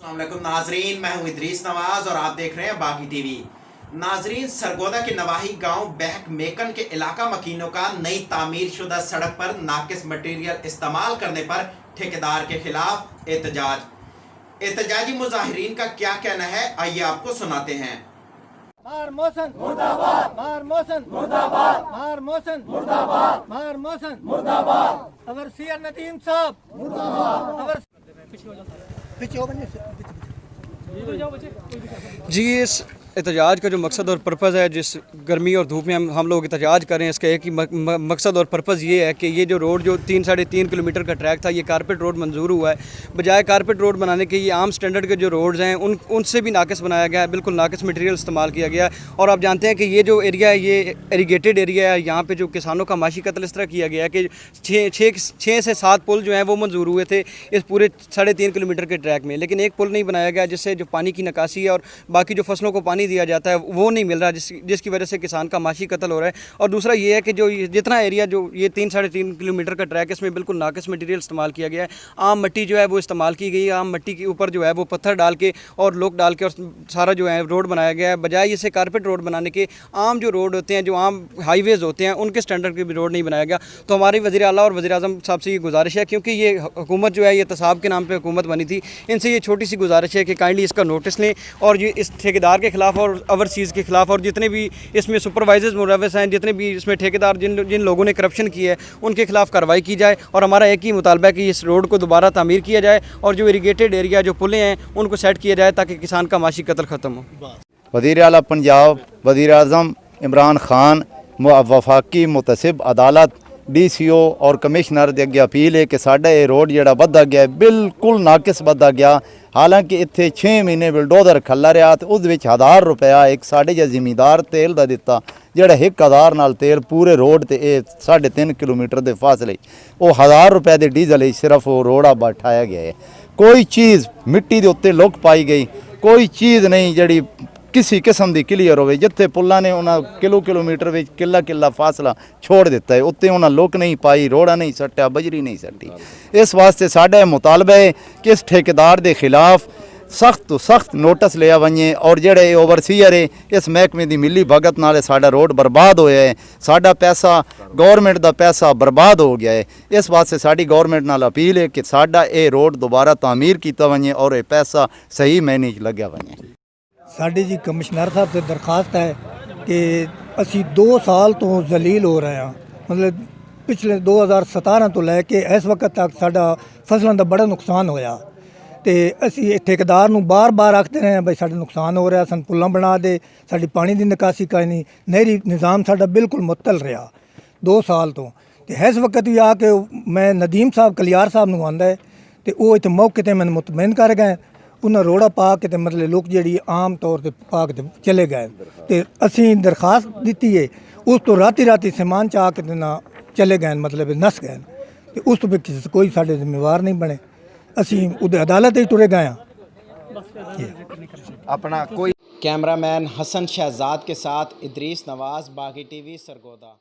अस्सलामुअलैकुम नाजरीन, मैं हूं इदरीस नवाज और आप देख रहे हैं बागी टीवी। नाजरीन, सरगोदा के नवाही गांव बहक मेकन के इलाका मकीनों का नई तामीर शुदा सड़क पर नाकिस मटीरियल इस्तेमाल करने पर ठेकेदार के खिलाफ एहतजाजी मुजाहिरीन का क्या कहना है, आइए आपको सुनाते हैं। मार मोहसन मुर्दाबाद, मार मोहसन मुर्दाबाद, मार मोहसन मुर्दाबाद, मार मोहसन मुर्दाबाद। अवर सीआर नदीम साहब मुर्दाबाद, अवर जी, इस एहतजाज का जो मकसद और पर्पज़ है, जिस गर्मी और धूप में हम लोग एहतजाज कर रहे हैं, इसका एक ही मकसद और पर्पज़ ये है कि ये जो रोड जो 3-3.5 किलोमीटर का ट्रैक था, ये कारपेट रोड मंजूर हुआ है। बजाय कारपेट रोड बनाने के ये आम स्टैंडर्ड के जो रोड्स हैं उनसे भी नाकिस बनाया गया है, बिल्कुल नाकिस मटेरियल इस्तेमाल किया गया है। और आप जानते हैं कि ये जो एरिया है ये इरीगेटेड एरिया है। यहाँ पर जो किसानों का माशी कत्ल इस तरह किया गया है कि 6 से 7 पुल जो हैं वो मंजूर हुए थे इस पूरे 3.5 किलोमीटर के ट्रैक में, लेकिन एक पुल नहीं बनाया गया जिससे जो पानी की निकासी है और बाकी जो फसलों को पानी दिया जाता है वो नहीं मिल रहा, जिसकी वजह से किसान का माशी कत्ल हो रहा है। और दूसरा ये है कि जो जितना एरिया जो ये 3-3.5 किलोमीटर का ट्रैक है, इसमें बिल्कुल नाकिस मटेरियल इस्तेमाल किया गया है। आम मिट्टी जो है वो इस्तेमाल की गई है, आम मिट्टी के ऊपर जो है वो पत्थर डाल के और लोग डाल के और सारा जो है रोड बनाया गया है। बजाय इसे कारपेट रोड बनाने के आम जो रोड होते हैं, जो आम हाईवेज़ होते हैं, उनके स्टैंडर्ड के भी रोड नहीं बनाया गया। तो हमारी वज़ीर आला और वज़ीर आज़म साहब से ये गुजारिश है, क्योंकि ये हुकूमत जो है ये तसाब के नाम पर हुकूमत बनी थी, इनसे ये छोटी सी गुजारिश है कि काइंडली इसका नोटिस लें और ये इस ठेकेदार के खिलाफ और ओवरसीज़ के खिलाफ और जितने भी इसमें सुपरवाइजर्स मुलव्वस हैं, जितने भी इसमें ठेकेदार जिन लोगों ने करप्शन की है, उनके खिलाफ कार्रवाई की जाए। और हमारा एक ही मुतालबा है कि इस रोड को दोबारा तामीर किया जाए और जो इरीगेटेड एरिया जो पुलें हैं उनको सेट किया जाए ताकि किसान का माशी कत्ल ख़त्म हो। वज़ीर आला पंजाब वज़ीर आज़म इमरान खान वफाकी मुतसिब अदालत DCO और कमिश्नर के अगे अपील है कि साडा ये रोड जिहड़ा वधा गया बिल्कुल नाकिस वधा गया। हालांकि इत्थे 6 महीने बुलडोजर खल्ला रहा तो उस विच 1000 रुपया एक साढ़े जिहा जिमीदार तेल का दिता, जिहड़ा 1000 नाल तेल पूरे रोड ते 3.5 किलोमीटर के फासले वो 1000 रुपये के डीजल सिर्फ वो रोड़ा बैठाया गया है। कोई चीज़ मिट्टी के उत्ते लुक पाई गई, कोई चीज़ नहीं जी किसी किस्म की क्लीयर हो। जिथे पुलों ने उन्हें किलोमीटर में किला फासला छोड़ दिता है, उत्ते उन्हें लुक नहीं पाई, रोड़ा नहीं सट्टिया, बजरी नहीं सट्टी। इस वास्ते साडा मुतालबा है कि इस ठेकेदार के खिलाफ सख्त तो सख्त नोटिस लिया वजे और जेड़े ओवरसीयर है इस महकमे की मिली भगत नाल साडा रोड बर्बाद होया है, साडा पैसा गौरमेंट का पैसा बर्बाद हो गया है। इस वास्ते साडी गौरमेंट नाल अपील है कि साडा ये रोड दोबारा तामीर किया वजे और ये पैसा सही मैने लग्या वजे। साडी जी कमिश्नर साहब से दरखास्त है कि असी 2 साल तो जलील हो रहे हैं, मतलब पिछले 2017 तो लैके इस वक्त तक साडा फसलों का बड़ा नुकसान होया ते असी ठेकेदार नूं बार आखते रहे हैं भाई साडा नुकसान हो रहा, सन पुलां बना दे, साडी पानी की निकासी कोई नहीं, नहरी निज़ाम साडा बिल्कुल मुअत्तल रहा 2 साल तो। इस वक्त भी आके मैं नदीम साहब कलियार साहब नूं आंदा है तो वो इत्थे मौके ते मैनूं मुतमईन कर गए, उन्हें रोड़ा पा के मतलब लोग जी आम तौर पर पा के चले गए। तो असी दरखास्त दी है, उस तो राती समान चा के ना चले गए, मतलब नस गए। तो उस तो फिर किसी कोई साढ़े जिम्मेवार नहीं बने, असी उधर अदालत ही टुरे गए। अपना कोई कैमरामैन हसन शहजाद के साथ इदरीस नवाज, बागी टीवी, सरगोदा।